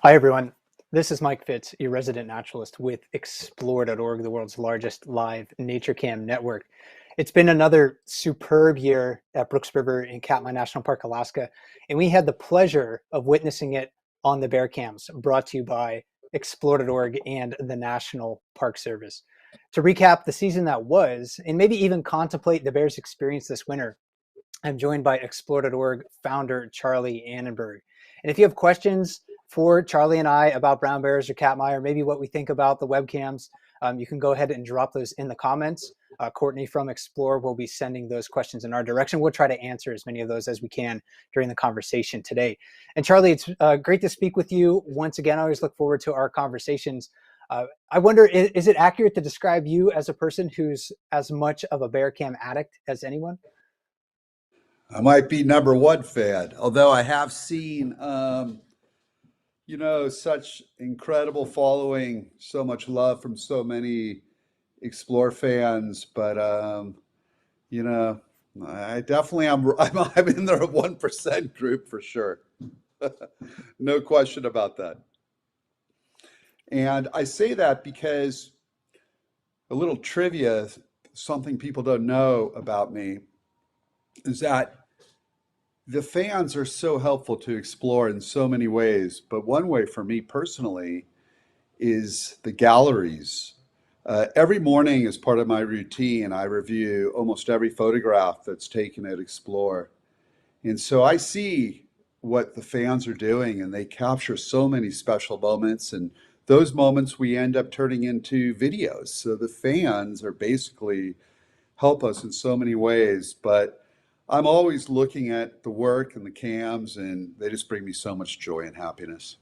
Hi, everyone. This is Mike Fitz, your resident naturalist with Explore.org, the world's largest live nature cam network. It's been another superb year at Brooks River in Katmai National Park, Alaska, and we had the pleasure of witnessing it on the bear cams brought to you by Explore.org and the National Park Service. To recap the season that was, and maybe even contemplate the bears' experience this winter, I'm joined by Explore.org founder Charlie Annenberg. And if you have questions for Charlie and I about brown bears or Katmai, or maybe what we think about the webcams, you can go ahead and drop those in the comments. Courtney from Explore will be sending those questions in our direction. We'll try to answer as many of those as we can during the conversation today. And Charlie, it's great to speak with you once again. I always look forward to our conversations. I wonder, is it accurate to describe you as a person who's as much of a bear cam addict as anyone? I might be number one fan, although I have seen, such incredible following, so much love from so many Explore fans. But, you know, I definitely am, I'm in the 1% group for sure. No question about that. And I say that because a little trivia, something people don't know about me, is that the fans are so helpful to Explore in so many ways, but one way for me personally is the galleries. Every morning, as part of my routine, I review almost every photograph that's taken at Explore. And so I see what the fans are doing, and they capture so many special moments. And those moments we end up turning into videos. So the fans are basically help us in so many ways. But I'm always looking at the work and the cams, and they just bring me so much joy and happiness.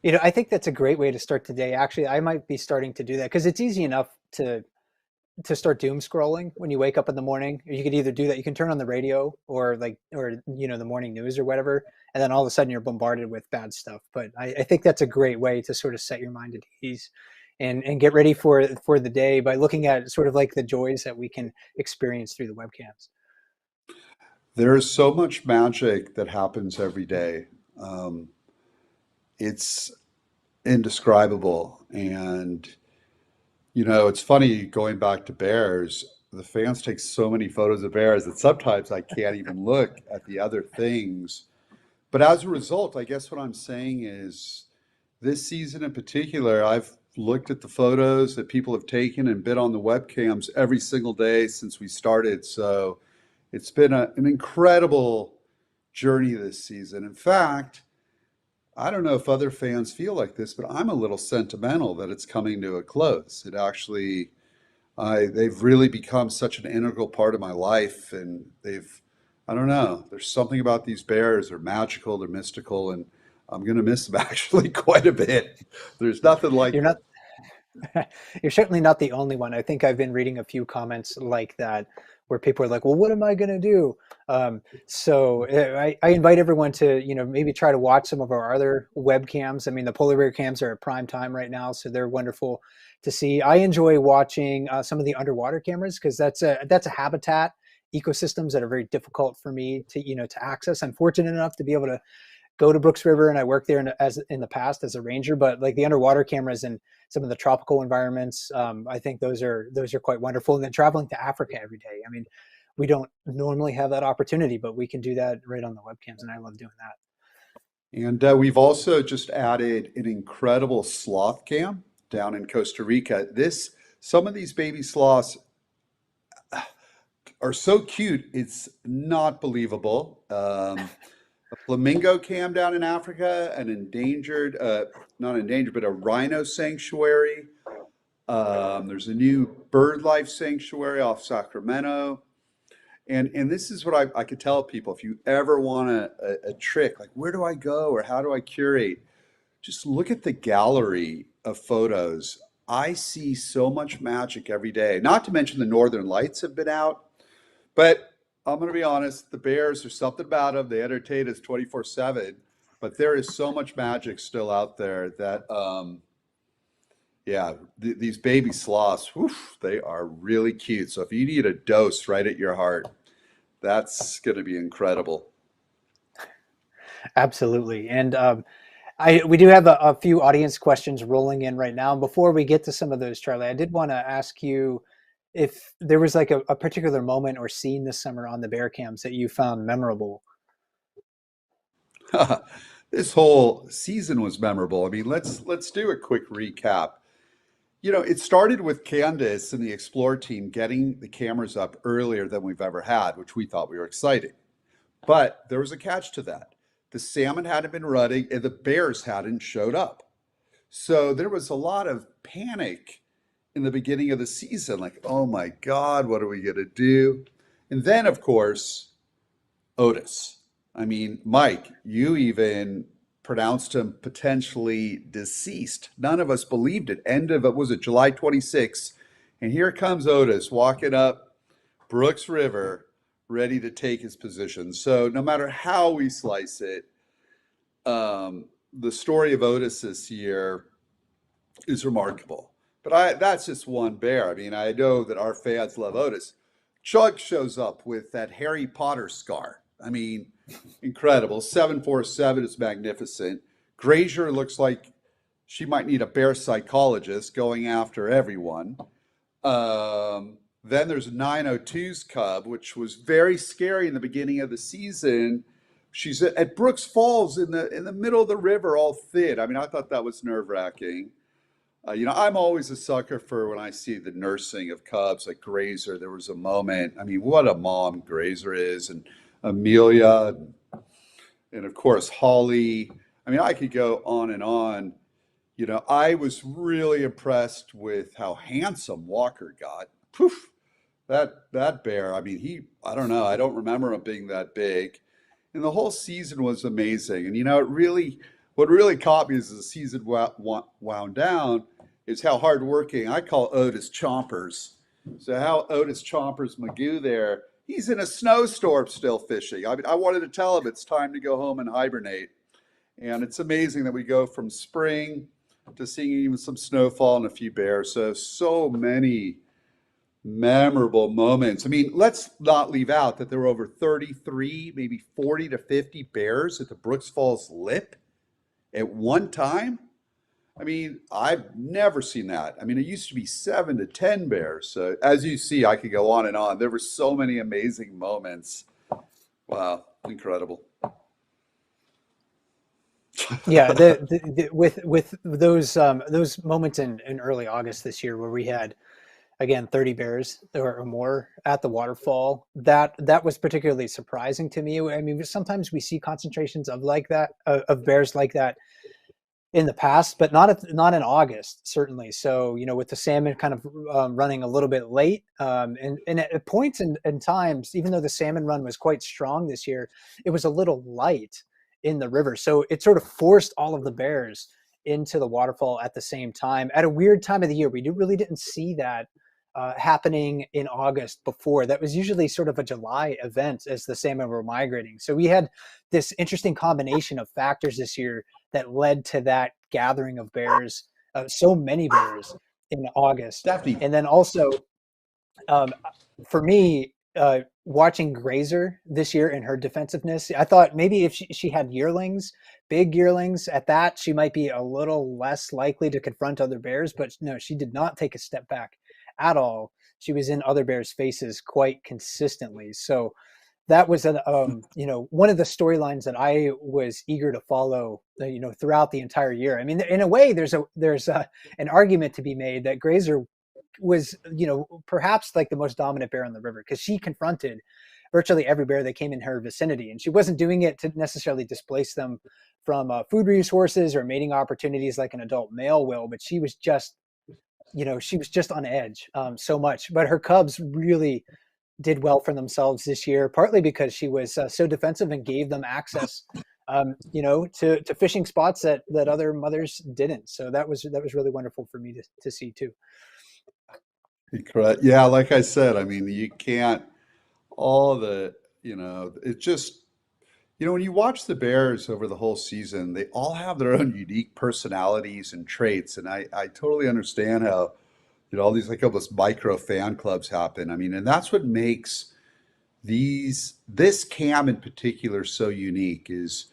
I think that's a great way to start the day. Actually, I might be starting to do that because it's easy enough to start doom scrolling when you wake up in the morning. You could either do that, you can turn on the radio or the morning news or whatever, and then all of a sudden you're bombarded with bad stuff. But I think that's a great way to sort of set your mind at ease and get ready for the day by looking at sort of like the joys that we can experience through the webcams. There is so much magic that happens every day. Um, it's indescribable. And, it's funny going back to bears, the fans take so many photos of bears that sometimes I can't even look at the other things. But as a result, I guess what I'm saying is this season in particular, I've looked at the photos that people have taken and been on the webcams every single day since we started. So it's been an incredible journey this season. In fact, I don't know if other fans feel like this, but I'm a little sentimental that it's coming to a close. It actually, they've really become such an integral part of my life, and I don't know, there's something about these bears. They're magical, they're mystical, and I'm gonna miss them actually quite a bit. There's nothing like You're them. not You're certainly not the only one. I think I've been reading a few comments like that where people are like, well, what am I going to do? I invite everyone to, maybe try to watch some of our other webcams. I mean, the polar bear cams are at prime time right now, so they're wonderful to see. I enjoy watching some of the underwater cameras because that's a habitat ecosystems that are very difficult for me to access. I'm fortunate enough to be able to go to Brooks River, and I worked there in the past as a ranger. But like the underwater cameras and some of the tropical environments, I think those are quite wonderful. And then traveling to Africa every day. I mean, we don't normally have that opportunity, but we can do that right on the webcams, and I love doing that. And we've also just added an incredible sloth cam down in Costa Rica. Some of these baby sloths are so cute, it's not believable. A flamingo cam down in Africa, an endangered, not endangered, but a rhino sanctuary. There's a new bird life sanctuary off Sacramento. And this is what I could tell people. If you ever want a trick, like where do I go or how do I curate? Just look at the gallery of photos. I see so much magic every day. Not to mention the Northern Lights have been out. But I'm going to be honest, the Bears, there's something about them. They entertain us 24/7. But there is so much magic still out there that, yeah, these baby sloths, woof, they are really cute. So if you need a dose right at your heart, that's going to be incredible. Absolutely. And We do have a few audience questions rolling in right now. And before we get to some of those, Charlie, I did want to ask you if there was like a particular moment or scene this summer on the bear cams that you found memorable. This whole season was memorable. I mean, let's do a quick recap. You know, it started with Candace and the Explore team getting the cameras up earlier than we've ever had, which we thought we were exciting. But there was a catch to that. The salmon hadn't been running and the bears hadn't showed up. So there was a lot of panic in the beginning of the season, like, oh my God, what are we going to do? And then, of course, Otis. I mean, Mike, you even pronounced him potentially deceased. None of us believed it. End of it was it July 26th, and here comes Otis walking up Brooks River, ready to take his position. So no matter how we slice it, the story of Otis this year is remarkable. But that's just one bear. I mean, I know that our fans love Otis. Chug shows up with that Harry Potter scar. I mean, incredible. 747 is magnificent. Grazier looks like she might need a bear psychologist going after everyone. Then there's 902's cub, which was very scary in the beginning of the season. She's at Brooks Falls in the middle of the river, all thin. I mean, I thought that was nerve-wracking. You know, I'm always a sucker for when I see the nursing of cubs like Grazer. There was a moment. I mean, what a mom Grazer is, and Amelia, and of course Holly. I mean, I could go on and on. You know, I was really impressed with how handsome Walker got. Poof, that bear. I mean, I don't know. I don't remember him being that big. And the whole season was amazing. And you know, what really caught me as the season wound down is how hardworking I call Otis Chompers. So how Otis Chompers Magoo there. He's in a snowstorm still fishing. I mean, I wanted to tell him it's time to go home and hibernate. And it's amazing that we go from spring to seeing even some snowfall and a few bears. So many memorable moments. I mean, let's not leave out that there were over 33, maybe 40 to 50 bears at the Brooks Falls lip at one time. I mean, I've never seen that. I mean, it used to be 7 to 10 bears. So as you see, I could go on and on. There were so many amazing moments. Wow, incredible. Yeah, with those moments in early August this year where we had again 30 bears or more at the waterfall, that was particularly surprising to me. I mean, sometimes we see concentrations of like that of bears like that in the past, but not in August, certainly. So, you know, with the salmon kind of running a little bit late, and at points and times, even though the salmon run was quite strong this year, it was a little light in the river. So it sort of forced all of the bears into the waterfall at the same time at a weird time of the year. We really didn't see that happening in August before. That was usually sort of a July event as the salmon were migrating. So we had this interesting combination of factors this year that led to that gathering of bears, so many bears in August. Daphne. And then also, um, for me, watching Grazer this year and her defensiveness, I thought maybe if she had yearlings, big yearlings at that, she might be a little less likely to confront other bears. But no, she did not take a step back at all. She was in other bears' faces quite consistently. So that was you know, one of the storylines that I was eager to follow, you know, throughout the entire year. I mean, in a way, there's an argument to be made that Grazer was, you know, perhaps like the most dominant bear on the river because she confronted virtually every bear that came in her vicinity, and she wasn't doing it to necessarily displace them from food resources or mating opportunities like an adult male will, but she was just, you know, she was just on edge so much. But her cubs really did well for themselves this year, partly because she was so defensive and gave them access, you know, to fishing spots that other mothers didn't. So that was really wonderful for me to see too. Correct. Yeah, like I said, I mean, you can't, all the, you know, it just, you know, when you watch the Bears over the whole season, they all have their own unique personalities and traits. And I totally understand how, you know, all these like almost micro fan clubs happen. I mean, and that's what makes this cam in particular so unique is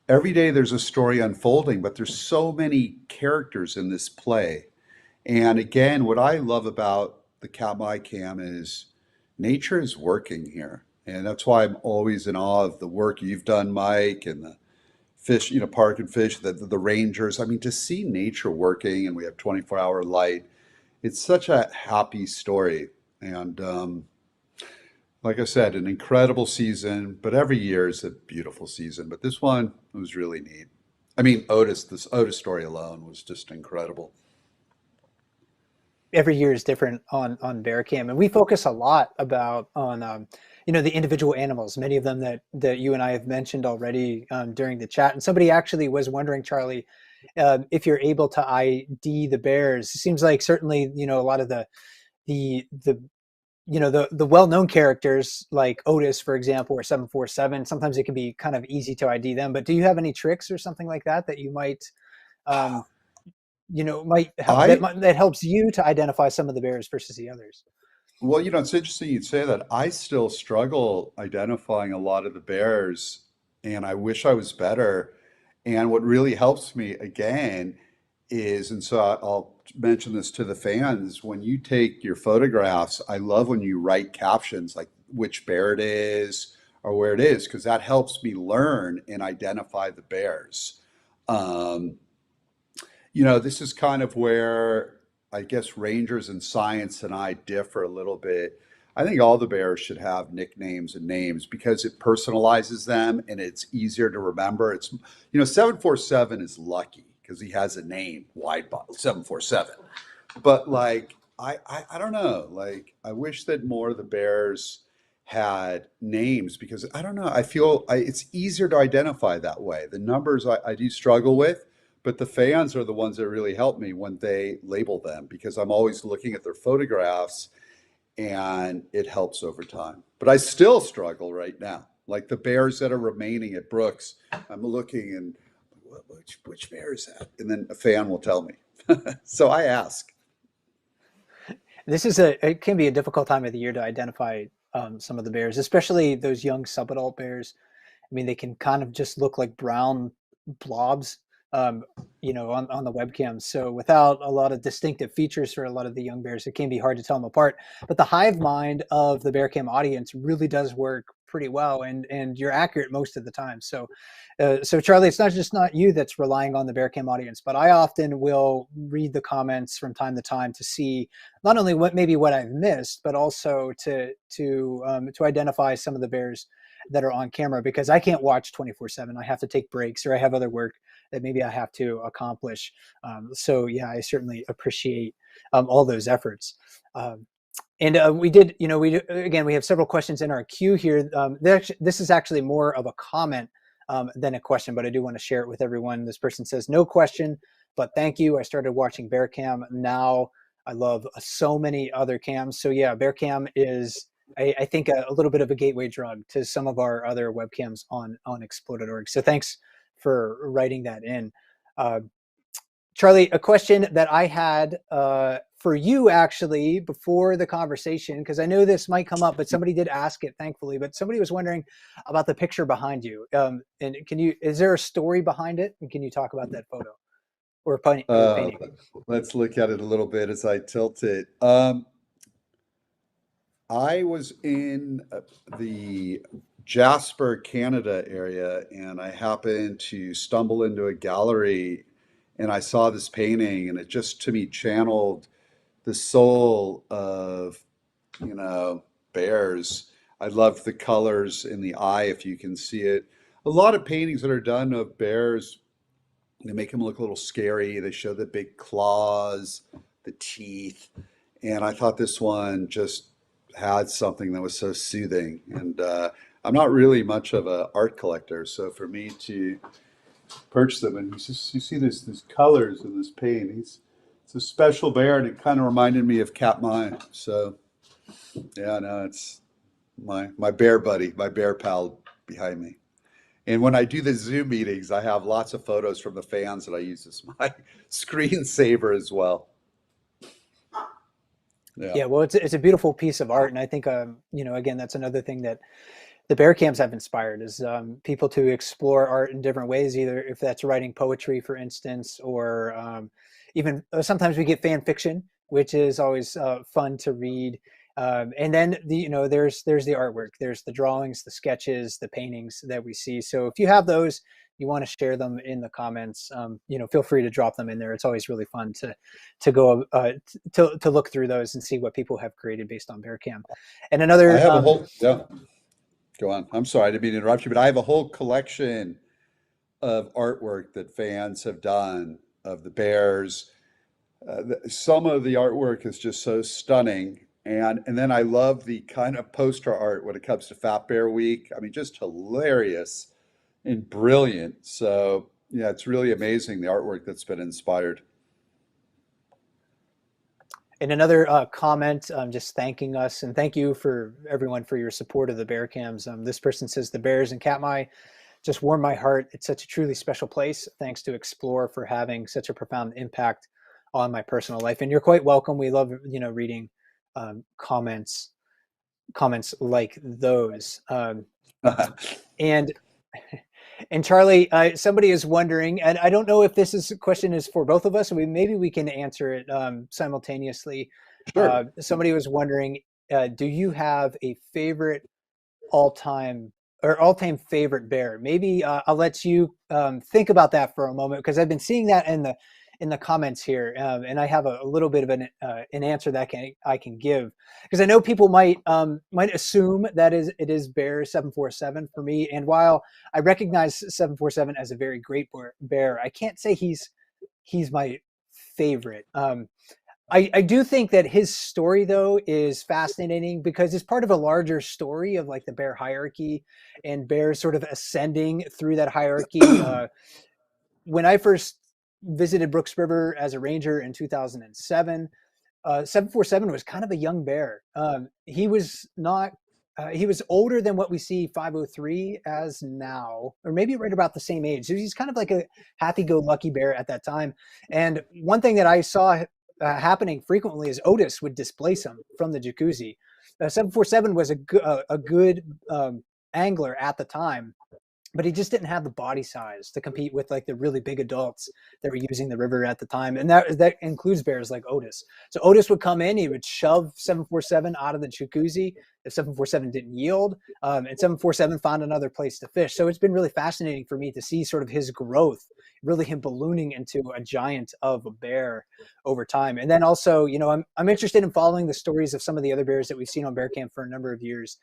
every day there's a story unfolding, but there's so many characters in this play. And again, what I love about the Katmai cam is nature is working here. And that's why I'm always in awe of the work you've done, Mike, and the fish, park and fish, the rangers. I mean, to see nature working and we have 24-hour light, it's such a happy story. And like I said, an incredible season, but every year is a beautiful season. But this one was really neat. I mean, this Otis story alone was just incredible. Every year is different on bear cam, and we focus a lot about on the individual animals, many of them that you and I have mentioned already during the chat. And somebody actually was wondering, Charlie, if you're able to ID the bears. It seems like certainly a lot of the the well-known characters like Otis, for example, or 747. Sometimes it can be kind of easy to ID them. But do you have any tricks or something like that that you might um, might help I that helps you to identify some of the bears versus the others? Well, it's interesting you'd say that. I still struggle identifying a lot of the bears, and I wish I was better. And what really helps me again is, and so I'll mention this to the fans, when you take your photographs, I love when you write captions like which bear it is or where it is, because that helps me learn and identify the bears. Um, this is kind of where I guess rangers and science and I differ a little bit. I think all the bears should have nicknames and names because it personalizes them and it's easier to remember. 747 is lucky because he has a name, wide body 747. But like, I don't know. Like, I wish that more of the bears had names because I don't know. I feel it's easier to identify that way. The numbers I do struggle with, but the fans are the ones that really help me when they label them because I'm always looking at their photographs and it helps over time. But I still struggle right now. Like the bears that are remaining at Brooks, I'm looking and which bear is that? And then a fan will tell me. So I ask. It can be a difficult time of the year to identify some of the bears, especially those young subadult bears. I mean, they can kind of just look like brown blobs, um, on the webcam. So without a lot of distinctive features for a lot of the young bears, it can be hard to tell them apart. But the hive mind of the bear cam audience really does work pretty well, and you're accurate most of the time. So Charlie, it's not you that's relying on the bear cam audience, but I often will read the comments from time to time to see not only what I've missed, but also to identify some of the bears that are on camera because I can't watch 24/7. I have to take breaks or I have other work that maybe I have to accomplish. So yeah, I certainly appreciate all those efforts. And we did, again, we have several questions in our queue here. This is actually more of a comment than a question, but I do want to share it with everyone. This person says, no question, but thank you. I started watching Bear Cam. Now I love so many other cams. So yeah, Bear Cam is, I think, a little bit of a gateway drug to some of our other webcams on Exploded.org. So thanks for writing that in. Uh, Charlie, a question that I had for you actually before the conversation, because I know this might come up, but somebody did ask it, thankfully. But somebody was wondering about the picture behind you. And is there a story behind it? And can you talk about that photo or Uh, painting? let's look at it a little bit as I tilt it. I was in the Jasper, Canada area, and I happened to stumble into a gallery and I saw this painting, and it just to me channeled the soul of, you know, bears. I loved the colors in the eye, if you can see it. A lot of paintings that are done of bears, they make them look a little scary. They show the big claws, the teeth. And I thought this one just had something that was so soothing. And I'm not really much of an art collector. So for me to purchase them, and you see these colors in this paint, it's a special bear, and it kind of reminded me of Katmai. So yeah, no, it's my bear buddy, my bear pal behind me. And when I do the Zoom meetings, I have lots of photos from the fans that I use as my screensaver as well. Yeah. Yeah, well, it's a beautiful piece of art, and I think again, that's another thing that the bear cams have inspired is people to explore art in different ways, either if that's writing poetry, for instance, or even sometimes we get fan fiction, which is always fun to read. And then there's the artwork, there's the drawings, the sketches, the paintings that we see. So if you have those, you want to share them in the comments, feel free to drop them in there. It's always really fun to go to look through those and see what people have created based on Bearcam. And I another have a whole, yeah, go on. I'm sorry, I didn't mean to interrupt you, but I have a whole collection of artwork that fans have done of the Bears. Some of the artwork is just so stunning. And then I love the kind of poster art when it comes to Fat Bear Week. I mean, just hilarious and brilliant. So, yeah, it's really amazing the artwork that's been inspired. And another comment, just thanking us and thank you for everyone for your support of the Bear Cams. This person says the Bears in Katmai just warm my heart. It's such a truly special place. Thanks to Explore for having such a profound impact on my personal life. And you're quite welcome. We love reading comments like those. And and Charlie, somebody is wondering, and I don't know if question is for both of us. Maybe we can answer it simultaneously. Sure. Somebody was wondering, do you have a favorite all-time favorite bear? Maybe I'll let you think about that for a moment, because I've been seeing that in the comments here, and I have a little bit of an answer that I can give, because I know people might assume that it is Bear 747 for me. And while I recognize 747 as a very great bear, I can't say he's my favorite. I do think that his story, though, is fascinating because it's part of a larger story of like the bear hierarchy and bears sort of ascending through that hierarchy. When I first visited Brooks River as a ranger in 2007, 747 was kind of a young bear. He was not. He was older than what we see 503 as now, or maybe right about the same age. So he's kind of like a happy-go-lucky bear at that time. And one thing that I saw happening frequently is Otis would displace him from the jacuzzi. 747 was a good angler at the time, but he just didn't have the body size to compete with like the really big adults that were using the river at the time. And that includes bears like Otis. So Otis would come in, he would shove 747 out of the jacuzzi if 747 didn't yield, and 747 found another place to fish. So it's been really fascinating for me to see sort of his growth, really him ballooning into a giant of a bear over time. And then also, I'm interested in following the stories of some of the other bears that we've seen on Bear Camp for a number of years.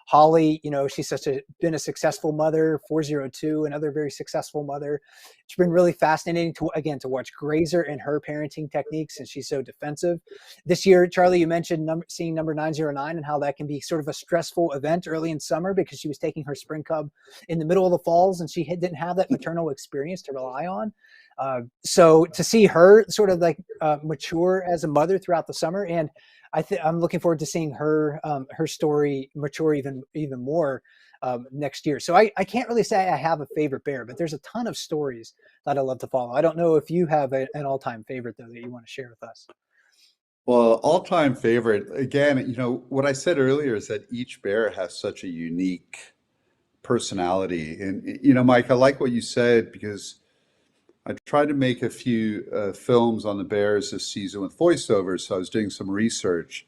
Holly, she's been a successful mother. 402, another very successful mother. It's been really fascinating to watch Grazer and her parenting techniques, and she's so defensive. This year, Charlie, you mentioned seeing number 909 and how that can be sort of a stressful event early in summer because she was taking her spring cub in the middle of the falls and she didn't have that maternal experience to rely on. So to see her sort of like mature as a mother throughout the summer, and I'm looking forward to seeing her story mature even more next year. So I can't really say I have a favorite bear, but there's a ton of stories that I love to follow. I don't know if you have an all-time favorite though that you want to share with us. Well, all-time favorite, again, what I said earlier is that each bear has such a unique personality. And, Mike, I like what you said because I tried to make a few films on the bears this season with voiceovers, so I was doing some research.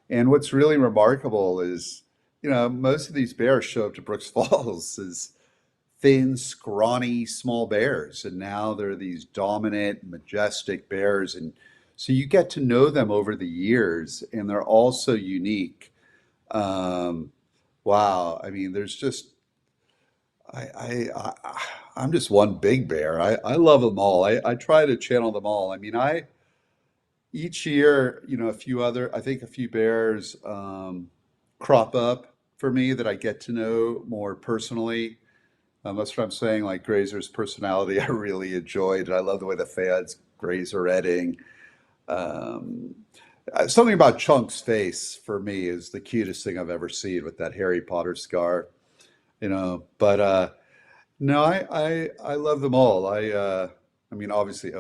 And what's really remarkable is, most of these bears show up to Brooks Falls as thin, scrawny, small bears, and now they're these dominant, majestic bears. And so you get to know them over the years, and they're all so unique. Um, wow, I mean, there's just I'm just one big bear. I love them all. I try to channel them all. I mean, each year, I think a few bears crop up for me that I get to know more personally. That's what I'm saying. Like Grazer's personality, I really enjoyed. I love the way the fans Grazer Edding. Um, Something about Chunk's face for me is the cutest thing I've ever seen with that Harry Potter scar. But no, I love them all. I mean, obviously,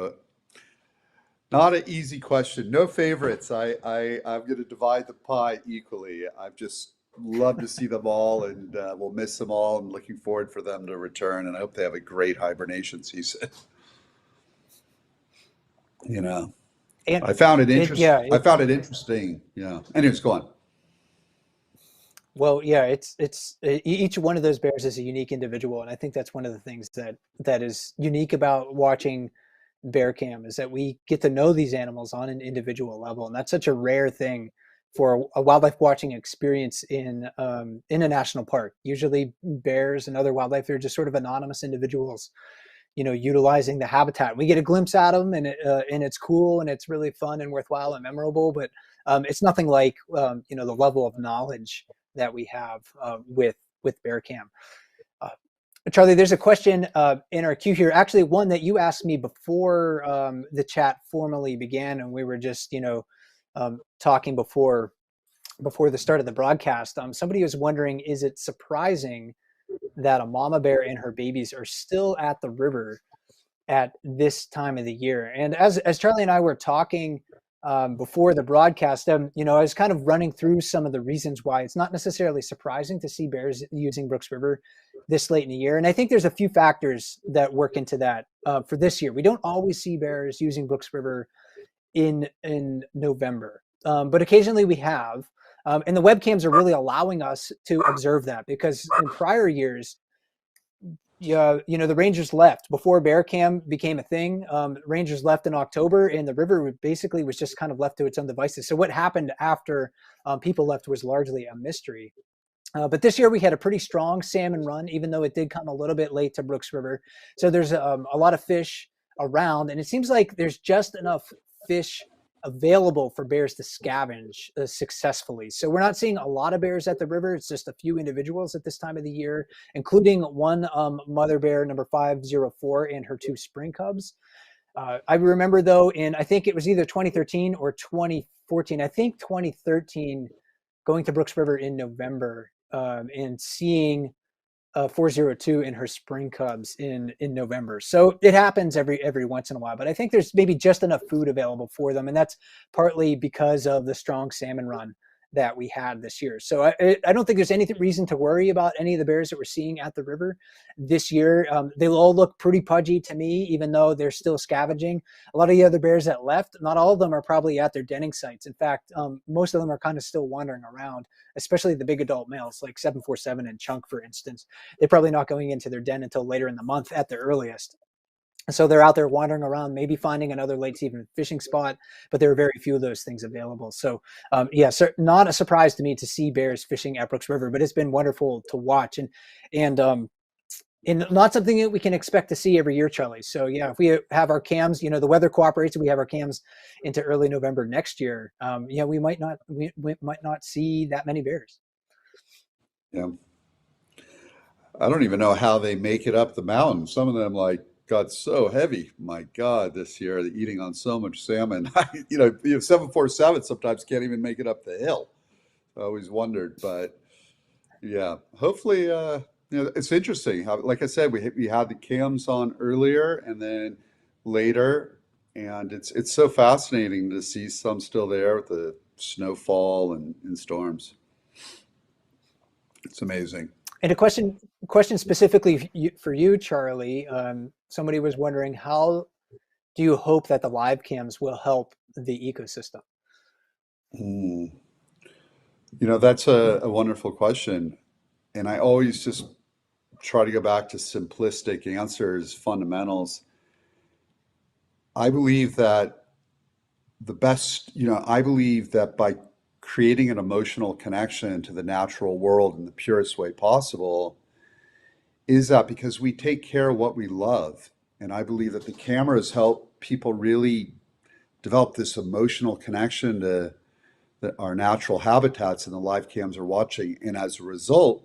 not an easy question. No favorites. I'm going to divide the pie equally. I've just love to see them all, and we'll miss them all. I'm looking forward for them to return, and I hope they have a great hibernation season. You know, And I found it it, interest. yeah, I it, found it interesting. Yeah. Anyways, go on. well, yeah, each one of those bears is a unique individual, and I think that's one of the things that is unique about watching bear cam is that we get to know these animals on an individual level, and that's such a rare thing for a wildlife watching experience in a national park. Usually, bears and other wildlife, they're just sort of anonymous individuals, utilizing the habitat. We get a glimpse at them, and it's cool and it's really fun and worthwhile and memorable. But it's nothing like the level of knowledge that we have with bear cam. Uh, Charlie, there's a question in our queue here. Actually, one that you asked me before the chat formally began, and we were just talking before the start of the broadcast. Somebody was wondering, is it surprising that a mama bear and her babies are still at the river at this time of the year? And as Charlie and I were talking before the broadcast, I was kind of running through some of the reasons why it's not necessarily surprising to see bears using Brooks River this late in the year. And I think there's a few factors that work into that for this year. We don't always see bears using Brooks River in November, but occasionally we have. And the webcams are really allowing us to observe that, because in prior years, yeah, the Rangers left before bear cam became a thing. Rangers left in October, and the river basically was just kind of left to its own devices. So what happened after people left was largely a mystery. But this year we had a pretty strong salmon run, even though it did come a little bit late to Brooks River. So there's a lot of fish around, and it seems like there's just enough fish available for bears to scavenge successfully. So we're not seeing a lot of bears at the river. It's just a few individuals at this time of the year, including one mother bear, number 504, and her two spring cubs. I remember, though, I think it was either 2013 or 2014. I think 2013, going to Brooks River in November and seeing 402 and her spring cubs in November. So it happens every once in a while, but I think there's maybe just enough food available for them, and that's partly because of the strong salmon run that we had this year. So I don't think there's any reason to worry about any of the bears that we're seeing at the river this year. They all look pretty pudgy to me, even though they're still scavenging. A lot of the other bears that left, not all of them are probably at their denning sites. In fact, most of them are kind of still wandering around, especially the big adult males like 747 and Chunk, for instance. They're probably not going into their den until later in the month at the earliest. So they're out there wandering around, maybe finding another late season fishing spot, but there are very few of those things available. So, not a surprise to me to see bears fishing at Brooks River, but it's been wonderful to watch, and not something that we can expect to see every year, Charlie. So yeah, if we have our cams, the weather cooperates, and we have our cams into early November next year, we might not see that many bears. Yeah. I don't even know how they make it up the mountain. Some of them like got so heavy. My God, this year they're eating on so much salmon. 747 sometimes can't even make it up the hill. I always wondered, but yeah, hopefully, it's interesting how, like I said, we had the cams on earlier and then later, and it's so fascinating to see some still there with the snowfall and storms. It's amazing. And a question specifically for you, Charlie. Somebody was wondering, how do you hope that the live cams will help the ecosystem? Mm. That's a wonderful question. And I always just try to go back to simplistic answers, fundamentals. I believe that I believe that by creating an emotional connection to the natural world in the purest way possible, is that because we take care of what we love. And I believe that the cameras help people really develop this emotional connection to our natural habitats, and the live cams are watching. And as a result,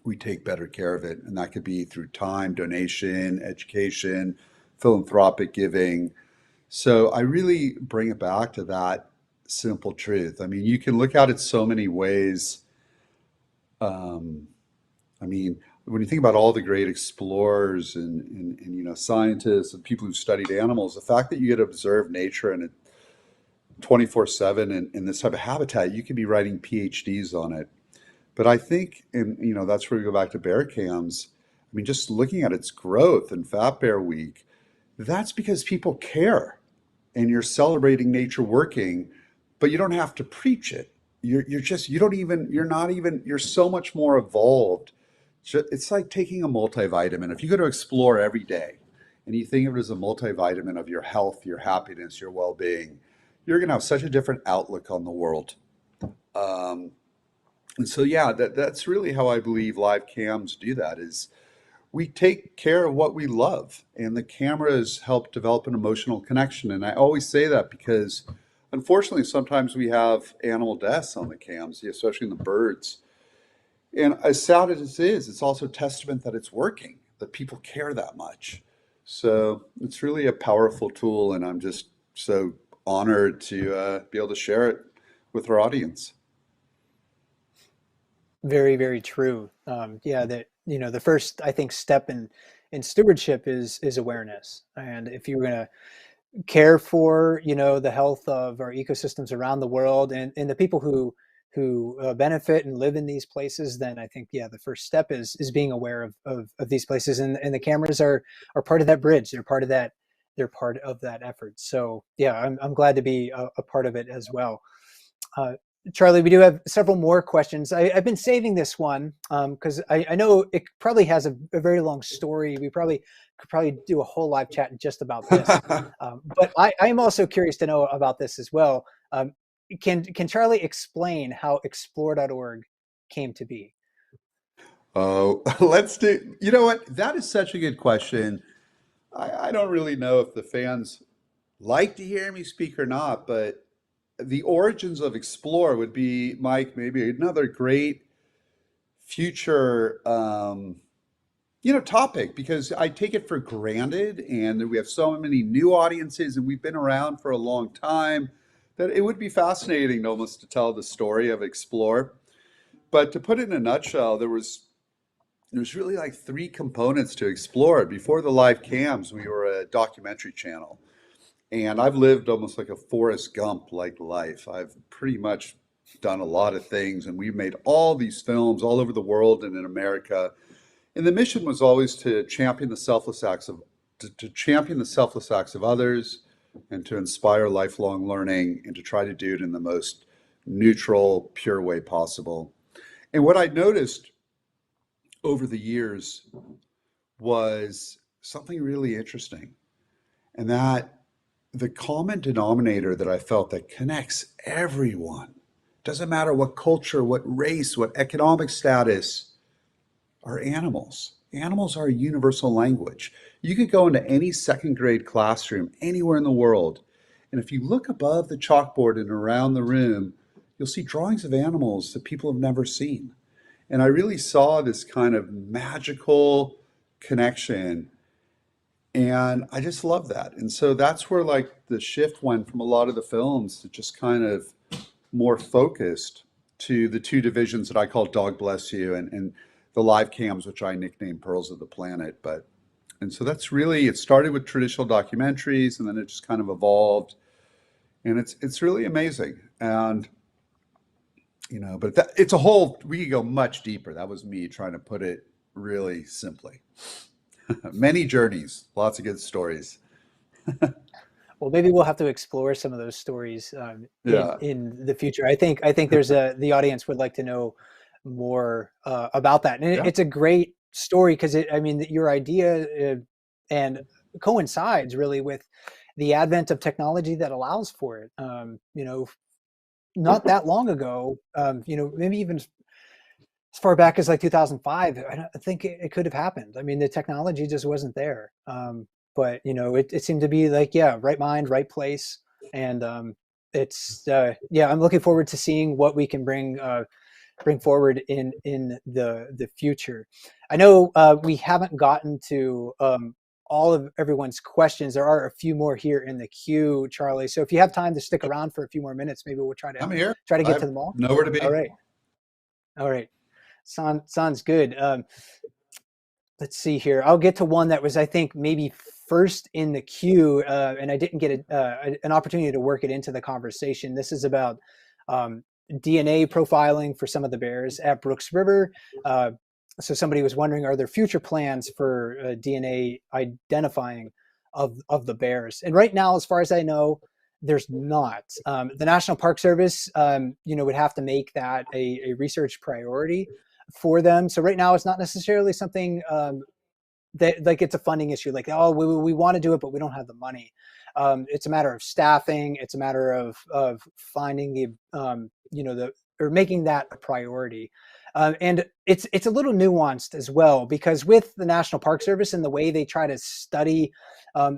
we take better care of it. And that could be through time, donation, education, philanthropic giving. So I really bring it back to that simple truth. I mean, you can look at it so many ways. Um, I mean, when you think about all the great explorers and scientists and people who studied animals, the fact that you get to observe nature and it 24/7 in this type of habitat, you could be writing PhDs on it. But I think, and that's where we go back to bear cams. I mean, just looking at its growth in Fat Bear Week, that's because people care and you're celebrating nature working, but you don't have to preach it. You're just, you don't even, you're not even, you're so much more evolved. It's like taking a multivitamin. If you go to explore every day and you think of it as a multivitamin of your health, your happiness, your well being, you're going to have such a different outlook on the world. Um, and so, yeah, that's really how I believe live cams do that is we take care of what we love, and the cameras help develop an emotional connection. And I always say that because unfortunately, sometimes we have animal deaths on the cams, especially in the birds. And as sad as it is, it's also a testament that it's working, that people care that much. So it's really a powerful tool, and I'm just so honored to be able to share it with our audience. Very, very true. Yeah, that the first I think step in stewardship is awareness. And if you're gonna care for the health of our ecosystems around the world and the people who benefit and live in these places, then I think the first step is being aware of these places, and the cameras are part of that bridge. They're part of that effort. So yeah, I'm glad to be a part of it as well. Uh, Charlie, we do have several more questions. I've been saving this one because I know it probably has a very long story. We could probably do a whole live chat just about this. But I am also curious to know about this as well. Can Charlie explain how explore.org came to be? Oh, let's do, you know what? That is such a good question. I don't really know if the fans like to hear me speak or not, but the origins of Explore would be, Mike, maybe another great future, topic because I take it for granted, and we have so many new audiences, and we've been around for a long time that it would be fascinating almost to tell the story of Explore. But to put it in a nutshell, there's really like three components to Explore. Before the live cams, we were a documentary channel. And I've lived almost like a Forrest Gump like life. I've pretty much done a lot of things, and we've made all these films all over the world and in America. And the mission was always to champion the selfless acts of to champion the selfless acts of others and to inspire lifelong learning and to try to do it in the most neutral, pure way possible. And what I noticed over the years was something really interesting, and that the common denominator that I felt that connects everyone, doesn't matter what culture, what race, what economic status, are animals. Animals are a universal language. You could go into any second grade classroom anywhere in the world, and if you look above the chalkboard and around the room, you'll see drawings of animals that people have never seen. And I really saw this kind of magical connection. And I just love that. And so that's where like the shift went from a lot of the films to just kind of more focused to the two divisions that I call Dog Bless You and the live cams, which I nicknamed Pearls of the Planet. But and so that's really it started with traditional documentaries and then it just kind of evolved. And it's really amazing. And but it's a whole we could go much deeper. That was me trying to put it really simply. Many journeys, lots of good stories. Well, maybe we'll have to explore some of those stories Yeah. in the future. I think there's the audience would like to know more about that, and Yeah. it's a great story because I mean, your idea and coincides really with the advent of technology that allows for it. Not that long ago, maybe even as far back as like 2005, I don't think it could have happened. I mean, the technology just wasn't there. But it seemed to be like, yeah, right mind, right place. And yeah, I'm looking forward to seeing what we can bring forward in the future. I know we haven't gotten to all of everyone's questions. There are a few more here in the queue, Charlie. So if you have time to stick around for a few more minutes, maybe we'll try to I'm here. get I to them all. nowhere to All be. right. All right. Sounds good. Let's see here. I'll get to one that was, I think, maybe first in the queue, and I didn't get an opportunity to work it into the conversation. This is about DNA profiling for some of the bears at Brooks River. Uh, so somebody was wondering, are there future plans for DNA identifying of the bears? And right now, as far as I know, there's not. The National Park Service, would have to make that a research priority for them. So right now, it's not necessarily something that, like, it's a funding issue. Like, oh, we want to do it, but we don't have the money. It's a matter of staffing. It's a matter of finding the or making that a priority. And it's a little nuanced as well, because with the National Park Service and the way they try to study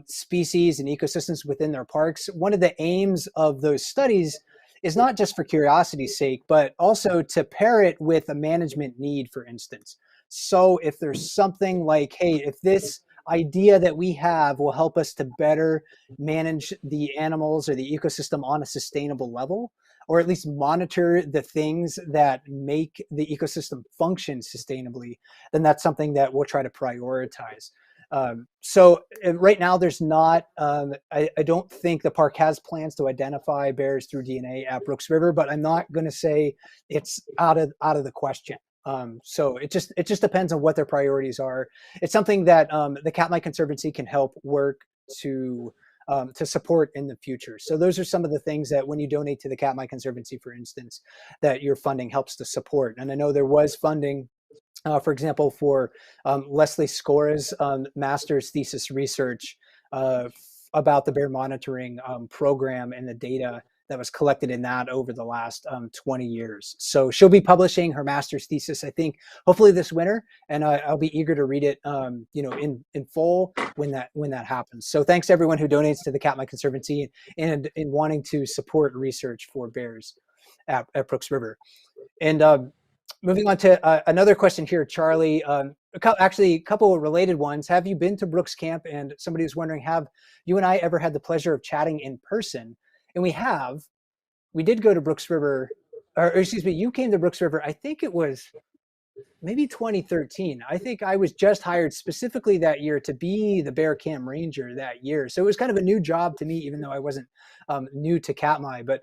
species and ecosystems within their parks, one of the aims of those studies is not just for curiosity's sake, but also to pair it with a management need, for instance. So if there's something like, hey, if this idea that we have will help us to better manage the animals or the ecosystem on a sustainable level, or at least monitor the things that make the ecosystem function sustainably, then that's something that we'll try to prioritize. So right now, there's not. I don't think the park has plans to identify bears through DNA at Brooks River, but I'm not going to say it's out of the question. So it just depends on what their priorities are. It's something that the Katmai Conservancy can help work to support in the future. So those are some of the things that, when you donate to the Katmai Conservancy, for instance, that your funding helps to support. And I know there was funding, for example, for Leslie Scora's master's thesis research about the bear monitoring program and the data that was collected in that over the last 20 years. So she'll be publishing her master's thesis, I think, hopefully this winter, and I'll be eager to read it, in full when that happens. So thanks to everyone who donates to the Katmai Conservancy and in wanting to support research for bears at Brooks River. And moving on to another question here, Charlie. Actually, a couple of related ones. Have you been to Brooks Camp? And somebody was wondering, have you and I ever had the pleasure of chatting in person? And we have. We did go to Brooks River, or excuse me, you came to Brooks River. I think it was maybe 2013. I think I was just hired specifically that year to be the bear cam ranger that year. So it was kind of a new job to me, even though I wasn't new to Katmai. But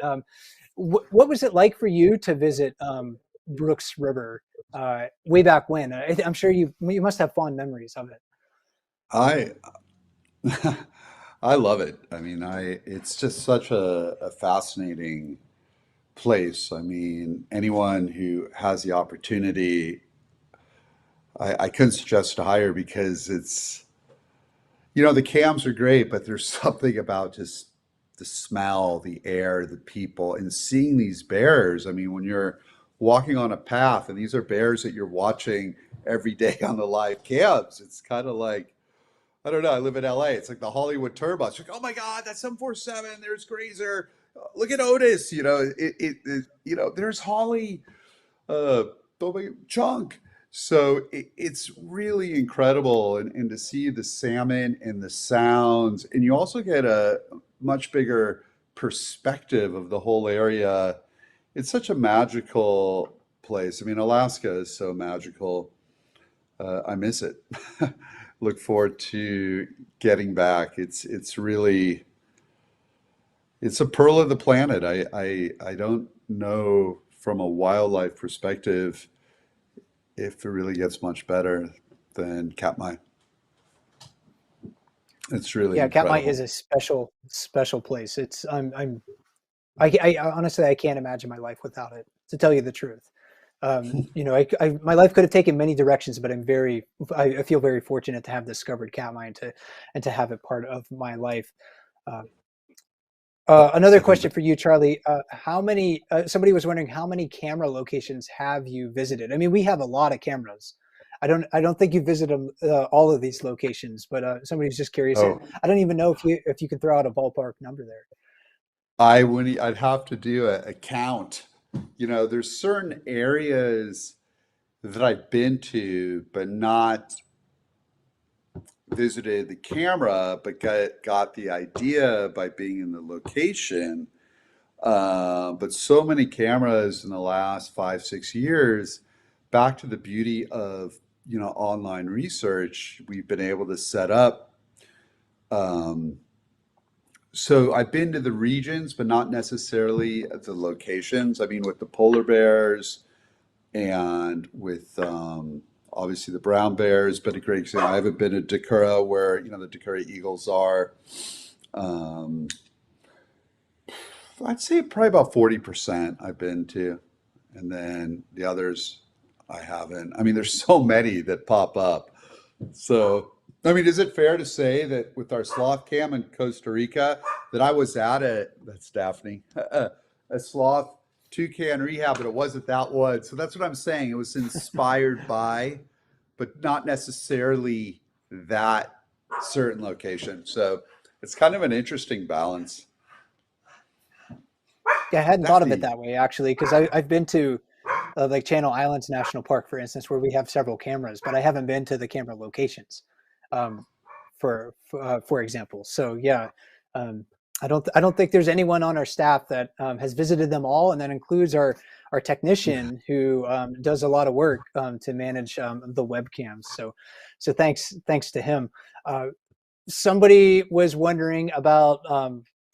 what was it like for you to visit Brooks River way back when? I'm sure you must have fond memories of it. I I love it. I mean, it's just such a fascinating place. I mean, anyone who has the opportunity, I couldn't suggest to hire, because the cams are great, but there's something about just the smell, the air, the people, and seeing these bears. I mean, when you're walking on a path and these are bears that you're watching every day on the live cams, it's kind of like, I don't know. I live in LA. It's like the Hollywood tour bus. Like, oh my God, that's 747. There's Grazer. Look at Otis. There's Holly. Oh my Chunk. So it's really incredible, and to see the salmon and the sounds, and you also get a much bigger perspective of the whole area. It's such a magical place. I mean, Alaska is so magical. I miss it. Look forward to getting back. It's really, it's a pearl of the planet. I don't know from a wildlife perspective if it really gets much better than Katmai. It's really Yeah, Katmai is incredible. a special place. It's I honestly, I can't imagine my life without it, to tell you the truth. My life could have taken many directions, but I feel very fortunate to have discovered Katmai and to have it part of my life. Uh, Another I think question that for you, Charlie. How many? Somebody was wondering, how many camera locations have you visited? I mean, we have a lot of cameras. I don't think you visited all of these locations, but somebody was just curious. oh, I don't even know if you can throw out a ballpark number there. I'd have to do a count. There's certain areas that I've been to, but not visited the camera, but got the idea by being in the location. But so many cameras in the last 5, 6 years, back to the beauty of online research, we've been able to set up um, So I've been to the regions, but not necessarily the locations. I mean, with the polar bears and with obviously the brown bears, but a great example. I haven't been to Dakura where, the Dakura eagles are. Um, I'd say probably about 40% I've been to. And then the others I haven't. I mean, there's so many that pop up. So, I mean, is it fair to say that with our sloth cam in Costa Rica, that I was at that's Daphne, a sloth toucan rehab, but it wasn't that one. So that's what I'm saying. It was inspired by, but not necessarily that certain location. So it's kind of an interesting balance. Yeah, I hadn't thought of it Daphne, that way actually, because I've been to like Channel Islands National Park, for instance, where we have several cameras, but I haven't been to the camera locations, um, for example. So yeah, um, I don't think there's anyone on our staff that has visited them all, and that includes our technician who does a lot of work to manage the webcams. So thanks to him. Uh, Somebody was wondering about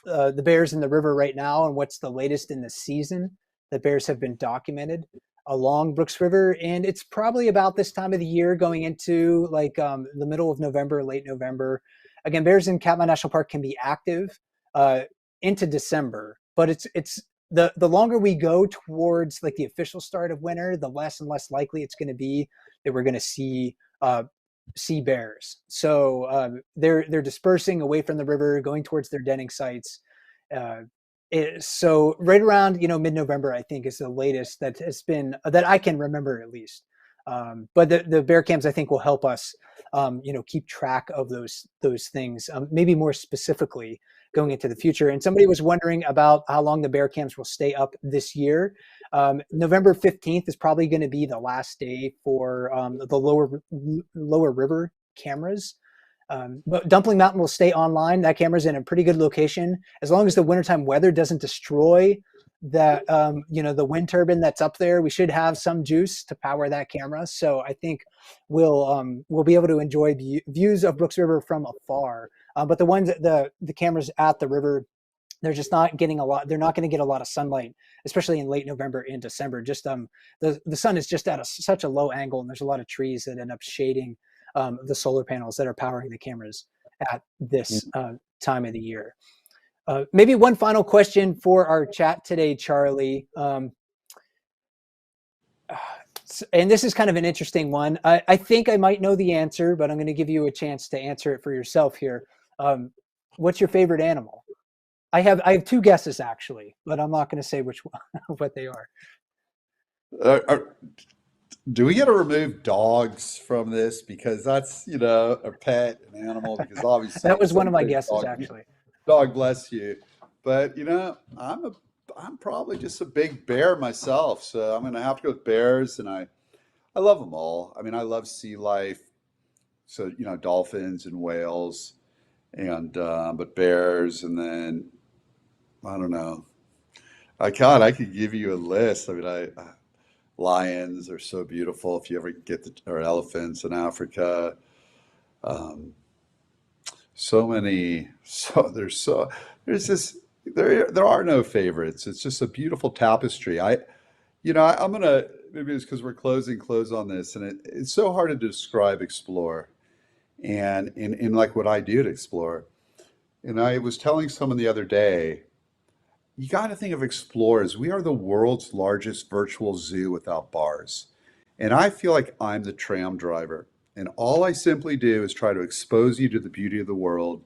the bears in the river right now and what's the latest in the season. The bears have been documented along Brooks River, and it's probably about this time of the year, going into like the middle of November, late November. Again, bears in Katmai National Park can be active uh, into December, but it's the longer we go towards like the official start of winter, the less and less likely it's going to be that we're going to see bears. So they're dispersing away from the river, going towards their denning sites. Uh, so right around mid-November, I think is the latest that has been that I can remember at least. But the bear cams I think will help us keep track of those things, maybe more specifically going into the future. And somebody was wondering about how long the bear cams will stay up this year. November 15th is probably going to be the last day for the lower river cameras. But Dumpling Mountain will stay online. That camera's in a pretty good location. As long as the wintertime weather doesn't destroy that, the wind turbine that's up there, we should have some juice to power that camera. So I think we'll be able to enjoy views of Brooks River from afar. But the cameras at the river, they're just not getting a lot. They're not going to get a lot of sunlight, especially in late November and December. Just the sun is just at such a low angle, and there's a lot of trees that end up shading the solar panels that are powering the cameras at this time of the year. Maybe one final question for our chat today, Charlie. And this is kind of an interesting one. I think I might know the answer, but I'm going to give you a chance to answer it for yourself here. What's your favorite animal? I have two guesses actually, but I'm not going to say which one, what they are. uh, are- do we get to remove dogs from this because that's, a pet, an animal? Because That obviously was one of my somebody guesses dog, actually. dog bless you, but I'm probably just a big bear myself, so I'm gonna have to go with bears, and I love them all. I mean, I love sea life, so dolphins and whales, and but bears, and then I don't know. I could give you a list. I mean, lions are so beautiful if you ever get or elephants in Africa. Um, so many, there's this, there are no favorites. It's just a beautiful tapestry. I'm gonna, maybe it's because we're close on this, and it's so hard to describe explore and in like what I do to explore. And I was telling someone the other day, you got to think of Explore as we are the world's largest virtual zoo without bars. And I feel like I'm the tram driver. And all I simply do is try to expose you to the beauty of the world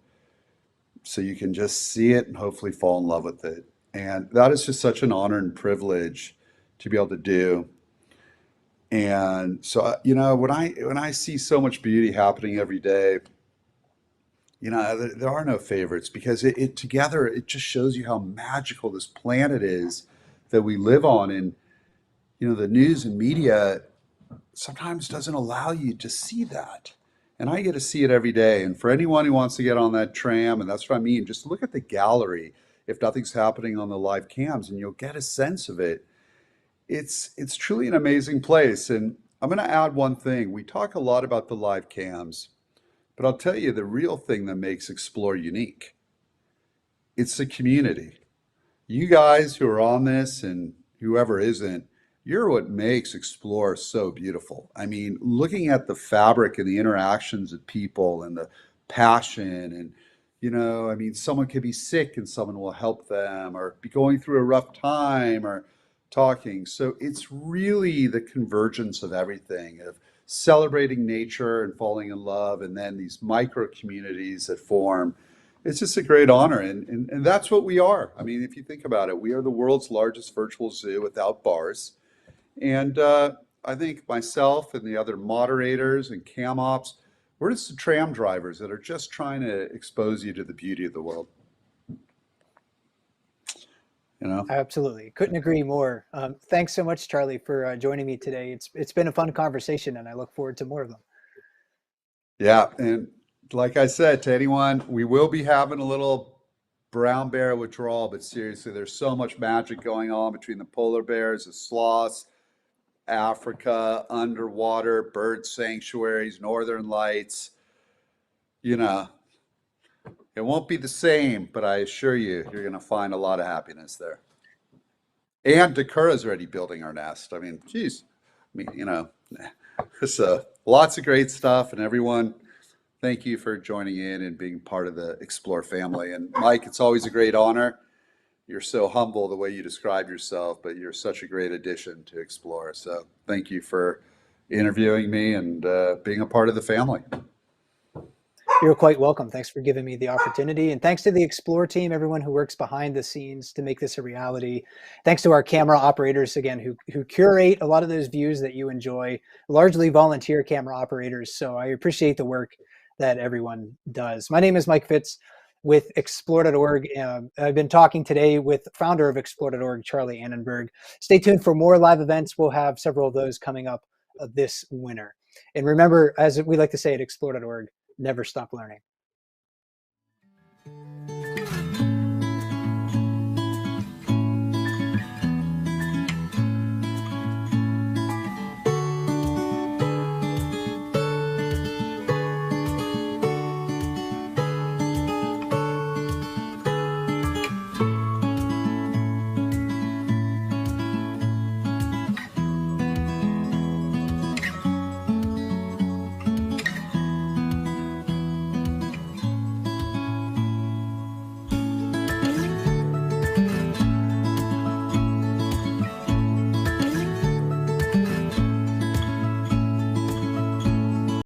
so you can just see it and hopefully fall in love with it. And that is just such an honor and privilege to be able to do. And so, when I see so much beauty happening every day, there are no favorites because it together it just shows you how magical this planet is that we live on. And the news and media sometimes doesn't allow you to see that. And I get to see it every day. And for anyone who wants to get on that tram, and that's what I mean, just look at the gallery if nothing's happening on the live cams, and you'll get a sense of it. It's truly an amazing place. And I'm going to add one thing. We talk a lot about the live cams, but I'll tell you the real thing that makes Explore unique it's a community. You guys who are on this and whoever isn't, you're what makes Explore so beautiful. I mean, looking at the fabric and the interactions of people and the passion and I mean, someone could be sick and someone will help them or be going through a rough time or talking. So it's really the convergence of everything, of celebrating nature and falling in love, and then these micro communities that form. It's just a great honor. And that's what we are. I mean, if you think about it, we are the world's largest virtual zoo without bars. And I think myself and the other moderators and cam ops, we're just the tram drivers that are just trying to expose you to the beauty of the world. You know? Absolutely. Couldn't agree more. Thanks so much, Charlie, for joining me today. It's been a fun conversation, and I look forward to more of them. Yeah. And like I said to anyone, we will be having a little brown bear withdrawal, but seriously, there's so much magic going on between the polar bears, the sloths, Africa, underwater, bird sanctuaries, northern lights. You know, it won't be the same, but I assure you, you're going to find a lot of happiness there. And Dakura's already building our nest. I mean, geez, I mean, so lots of great stuff. And everyone, thank you for joining in and being part of the Explore family. And Mike, it's always a great honor. You're so humble the way you describe yourself, but you're such a great addition to Explore. So thank you for interviewing me and being a part of the family. You're quite welcome. Thanks for giving me the opportunity. And thanks to the Explore team, everyone who works behind the scenes to make this a reality. Thanks to our camera operators, again, who curate a lot of those views that you enjoy, largely volunteer camera operators. So I appreciate the work that everyone does. My name is Mike Fitz with Explore.org. I've been talking today with founder of Explore.org, Charlie Annenberg. Stay tuned for more live events. We'll have several of those coming up this winter. And remember, as we like to say at Explore.org, never stop learning.